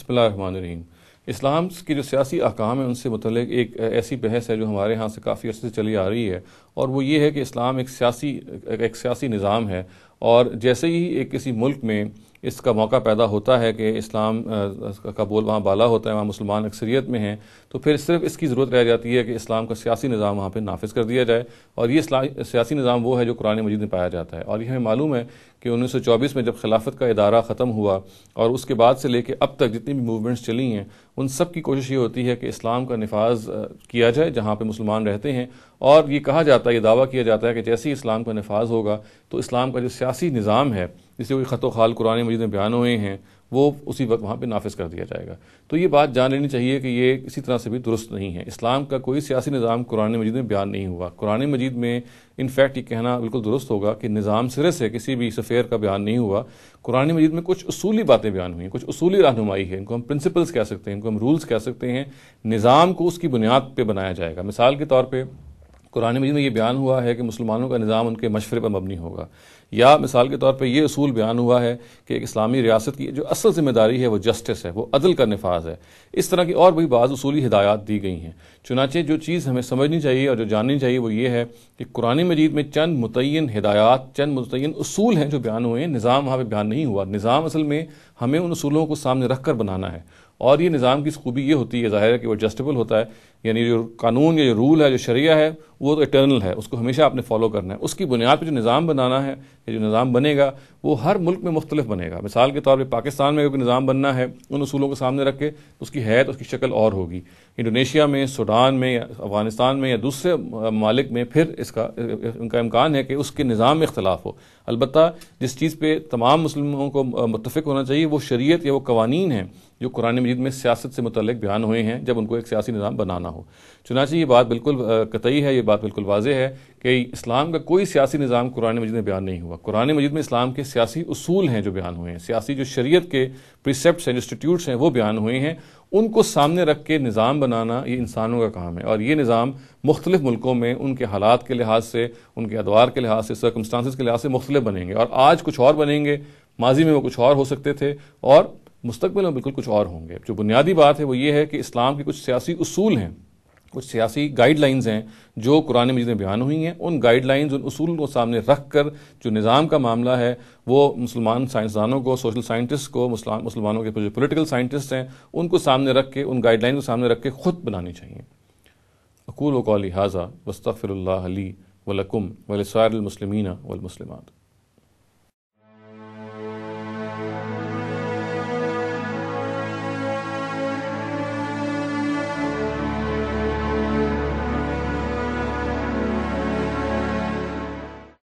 بسم اللہ الرحمن الرحیم۔ اسلام کی جو سیاسی احکام ہیں ان سے متعلق ایک ایسی بحث ہے جو ہمارے ہاں سے کافی عرصے سے چلی آ رہی ہے، اور وہ یہ ہے کہ اسلام ایک سیاسی نظام ہے، اور جیسے ہی ایک کسی ملک میں اس کا موقع پیدا ہوتا ہے کہ اسلام کا بول وہاں بالا ہوتا ہے، وہاں مسلمان اکثریت میں ہیں، تو پھر صرف اس کی ضرورت رہ جاتی ہے کہ اسلام کا سیاسی نظام وہاں پہ نافذ کر دیا جائے، اور یہ سیاسی نظام وہ ہے جو قرآن مجید میں پایا جاتا ہے۔ اور یہ ہمیں معلوم ہے کہ 1924 میں جب خلافت کا ادارہ ختم ہوا اور اس کے بعد سے لے کے اب تک جتنی بھی موومنٹس چلی ہیں، ان سب کی کوشش یہ ہوتی ہے کہ اسلام کا نفاذ کیا جائے جہاں پہ مسلمان رہتے ہیں، اور یہ کہا جاتا ہے، یہ دعویٰ کیا جاتا ہے کہ جیسے ہی اسلام کا نفاذ ہوگا تو اسلام کا جو سیاسی نظام ہے، جسے کوئی خط و خال قرآن مجید میں بیان ہوئے ہیں، وہ اسی وقت وہاں پہ نافذ کر دیا جائے گا۔ تو یہ بات جان لینی چاہیے کہ یہ کسی طرح سے بھی درست نہیں ہے۔ اسلام کا کوئی سیاسی نظام قرآن مجید میں بیان نہیں ہوا۔ قرآن مجید میں انفیکٹ یہ کہنا بالکل درست ہوگا کہ نظام سرے سے کسی بھی سفیر کا بیان نہیں ہوا۔ قرآن مجید میں کچھ اصولی باتیں بیان ہوئی ہیں، کچھ اصولی رہنمائی ہے، ان کو ہم پرنسپلز کہہ سکتے ہیں، ان کو ہم رولز کہہ سکتے ہیں۔ نظام کو اس کی بنیاد پہ بنایا جائے گا۔ مثال کے طور پہ قرآن مجید میں یہ بیان ہوا ہے کہ مسلمانوں کا نظام ان کے مشورے پر مبنی ہوگا، یا مثال کے طور پہ یہ اصول بیان ہوا ہے کہ ایک اسلامی ریاست کی جو اصل ذمہ داری ہے وہ جسٹس ہے، وہ عدل کا نفاذ ہے۔ اس طرح کی اور بھی بعض اصولی ہدایات دی گئی ہیں۔ چنانچہ جو چیز ہمیں سمجھنی چاہیے اور جو جاننی چاہیے وہ یہ ہے کہ قرآن مجید میں چند متعین ہدایات، چند متعین اصول ہیں جو بیان ہوئے ہیں، نظام وہاں پہ بیان نہیں ہوا۔ نظام اصل میں ہمیں ان اصولوں کو سامنے رکھ کر بنانا ہے، اور یہ نظام کی خوبی یہ ہوتی ہے، ظاہر ہے کہ وہ جسٹیبل ہوتا ہے، یعنی جو قانون یا جو رول ہے، جو شریعہ ہے، وہ تو اٹرنل ہے، اس کو ہمیشہ آپ نے فالو کرنا ہے۔ اس کی بنیاد پہ جو نظام بنانا ہے، یا جو نظام بنے گا، وہ ہر ملک میں مختلف بنے گا۔ مثال کے طور پہ پاکستان میں کوئی نظام بننا ہے، ان اصولوں کو سامنے رکھ کے اس کی حیت، اس کی شکل اور ہوگی۔ انڈونیشیا میں، سوڈان میں، یا افغانستان میں یا دوسرے ممالک میں پھر ان کا امکان ہے کہ اس کے نظام میں اختلاف ہو۔ البتہ جس چیز پہ تمام مسلموں کو متفق ہونا چاہیے وہ شریعت یا وہ قوانین ہیں جو قرآن مجید میں سیاست سے متعلق بیان ہوئے ہیں جب ان کو ایک سیاسی نظام بنانا ہو۔ چنانچہ یہ بات بالکل قطعی ہے، یہ بات بالکل واضح ہے کہ اسلام کا کوئی سیاسی نظام قرآن مجید میں بیان نہیں ہوا۔ قرآن مجید میں اسلام کے سیاسی اصول ہیں جو بیان ہوئے ہیں، سیاسی جو شریعت کے پریسیپٹس ہیں، جو انسٹیٹیوٹس ہیں، وہ بیان ہوئے ہیں۔ ان کو سامنے رکھ کے نظام بنانا یہ انسانوں کا کام ہے، اور یہ نظام مختلف ملکوں میں ان کے حالات کے لحاظ سے، ان کے ادوار کے لحاظ سے، سرکمسٹانسز کے لحاظ سے مختلف بنیں گے، اور آج کچھ اور بنیں گے، ماضی میں وہ کچھ اور ہو سکتے تھے، اور مستقبل میں بالکل کچھ اور ہوں گے۔ جو بنیادی بات ہے وہ یہ ہے کہ اسلام کے کچھ سیاسی اصول ہیں، کچھ سیاسی گائیڈ لائنز ہیں جو قرآن مجید میں بیان ہوئی ہیں۔ ان گائیڈ لائنز، ان اصول کو سامنے رکھ کر جو نظام کا معاملہ ہے وہ مسلمان سائنسدانوں کو، سوشل سائنٹسٹ کو، مسلمانوں کے جو پولیٹیکل سائنٹسٹ ہیں، ان کو سامنے رکھ کے، ان گائیڈ لائن کو سامنے رکھ کے خود بنانی چاہیے۔ اقول قولی ھذا واستغفر اللہ لی ولکم ولسائر المسلمین والمسلمات۔